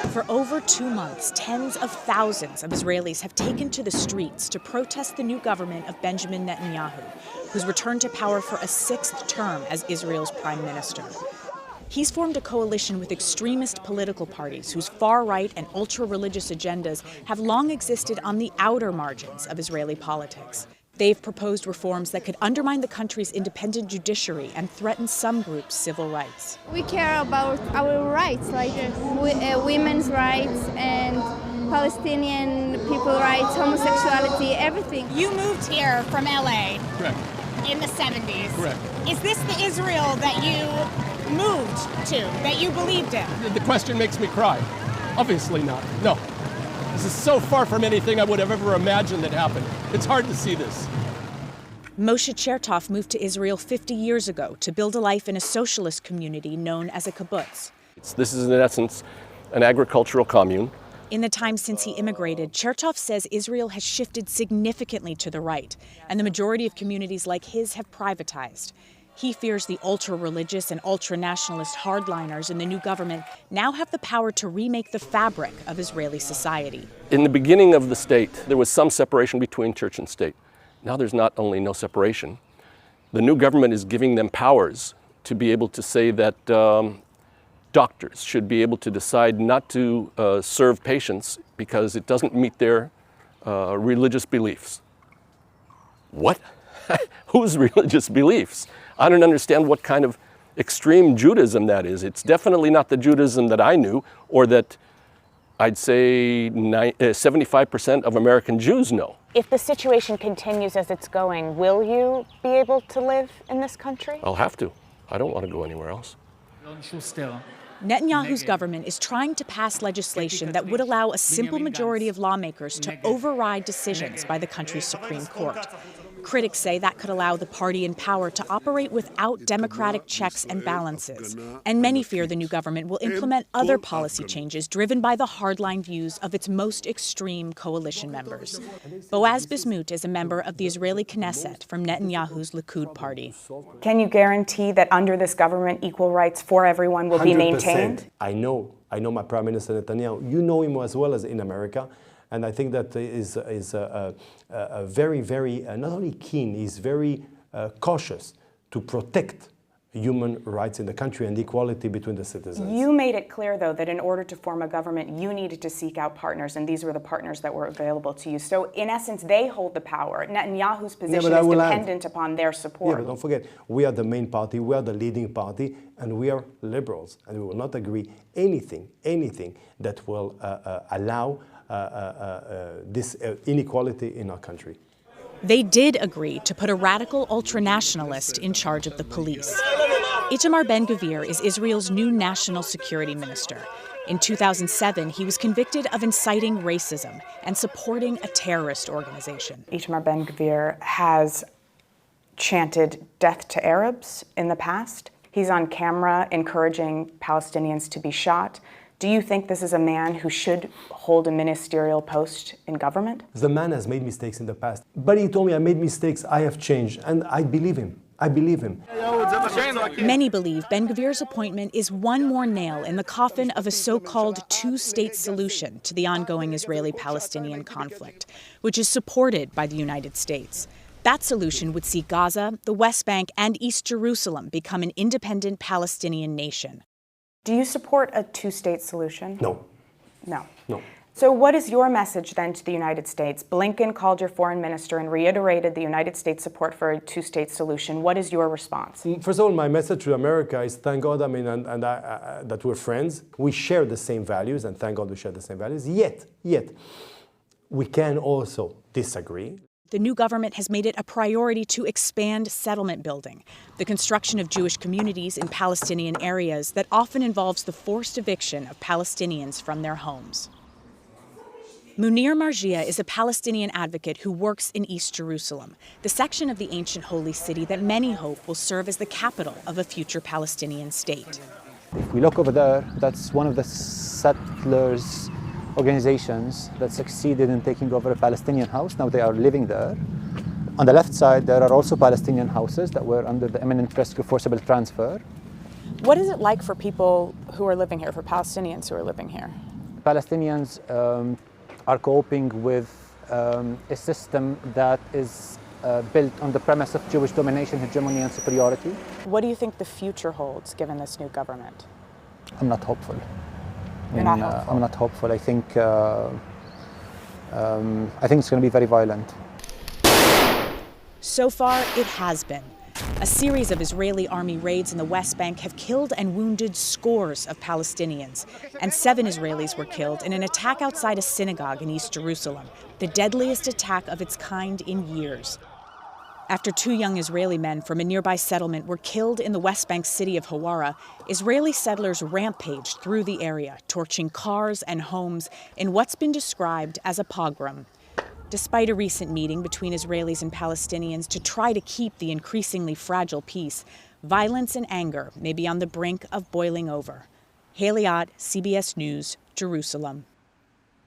For over 2 months, tens of thousands of Israelis have taken to the streets to protest the new government of Benjamin Netanyahu, who's returned to power for a 6th term as Israel's prime minister. He's formed a coalition with extremist political parties whose far-right and ultra-religious agendas have long existed on the outer margins of Israeli politics. They've proposed reforms that could undermine the country's independent judiciary and threaten some groups' civil rights. We care about our rights, like women's rights and Palestinian people rights, homosexuality, everything. You moved here from LA. Correct. In the 70s. Correct. Is this the Israel that you moved to, that you believed in? The question makes me cry. Obviously not. No. This is so far from anything I would have ever imagined that happened. It's hard to see this. Moshe Chertoff moved to Israel 50 years ago to build a life in a socialist community known as a kibbutz. This is, in essence, an agricultural commune. In the time since he immigrated, Chertoff says Israel has shifted significantly to the right, and the majority of communities like his have privatized. He fears the ultra-religious and ultra-nationalist hardliners in the new government now have the power to remake the fabric of Israeli society. In the beginning of the state, there was some separation between church and state. Now there's not only no separation, the new government is giving them powers to be able to say that doctors should be able to decide not to serve patients because it doesn't meet their religious beliefs. What? Whose religious beliefs? I don't understand what kind of extreme Judaism that is. It's definitely not the Judaism that I knew, or that I'd say 75% of American Jews know. If the situation continues as it's going, will you be able to live in this country? I'll have to. I don't want to go anywhere else. Netanyahu's government is trying to pass legislation that would allow a simple majority of lawmakers to override decisions by the country's Supreme Court. Critics say that could allow the party in power to operate without democratic checks and balances. And many fear the new government will implement other policy changes driven by the hardline views of its most extreme coalition members. Boaz Bismuth is a member of the Israeli Knesset from Netanyahu's Likud party. Can you guarantee that under this government, equal rights for everyone will be maintained? I know my Prime Minister Netanyahu. You know him as well as in America. And I think that is very, very, not only keen, he's very cautious to protect human rights in the country and equality between the citizens. You made it clear, though, that in order to form a government, you needed to seek out partners, and these were the partners that were available to you. So, in essence, they hold the power. Netanyahu's position is dependent upon their support. Yeah, but don't forget, we are the main party, we are the leading party, and we are liberals, and we will not agree anything that will allow this inequality in our country. They did agree to put a radical ultranationalist in charge of the police. Itamar Ben-Gvir is Israel's new national security minister. In 2007, he was convicted of inciting racism and supporting a terrorist organization. Itamar Ben-Gvir has chanted death to Arabs in the past. He's on camera encouraging Palestinians to be shot. Do you think this is a man who should hold a ministerial post in government? The man has made mistakes in the past, but he told me I made mistakes, I have changed, and I believe him. I believe him. Many believe Ben-Gvir's appointment is one more nail in the coffin of a so-called two-state solution to the ongoing Israeli-Palestinian conflict, which is supported by the United States. That solution would see Gaza, the West Bank, and East Jerusalem become an independent Palestinian nation. Do you support a two-state solution? No. No. No. So what is your message then to the United States? Blinken called your foreign minister and reiterated the United States' support for a two-state solution. What is your response? First of all, my message to America is thank God, that we're friends. We share the same values, and thank God we share the same values. Yet, we can also disagree. The new government has made it a priority to expand settlement building, the construction of Jewish communities in Palestinian areas that often involves the forced eviction of Palestinians from their homes. Munir Marjia is a Palestinian advocate who works in East Jerusalem, the section of the ancient holy city that many hope will serve as the capital of a future Palestinian state. If we look over there, that's one of the settlers' organizations that succeeded in taking over a Palestinian house. Now they are living there. On the left side, there are also Palestinian houses that were under the imminent risk of forcible transfer. What is it like for people who are living here, for Palestinians who are living here? Palestinians are coping with a system that is built on the premise of Jewish domination, hegemony, and superiority. What do you think the future holds, given this new government? I'm not hopeful. You're not hopeful? I'm not hopeful. I think it's going to be very violent. So far, it has been. A series of Israeli army raids in the West Bank have killed and wounded scores of Palestinians, and 7 Israelis were killed in an attack outside a synagogue in East Jerusalem, the deadliest attack of its kind in years. After 2 young Israeli men from a nearby settlement were killed in the West Bank city of Hawara, Israeli settlers rampaged through the area, torching cars and homes in what's been described as a pogrom. Despite a recent meeting between Israelis and Palestinians to try to keep the increasingly fragile peace, violence and anger may be on the brink of boiling over. Haley Ott, CBS News, Jerusalem.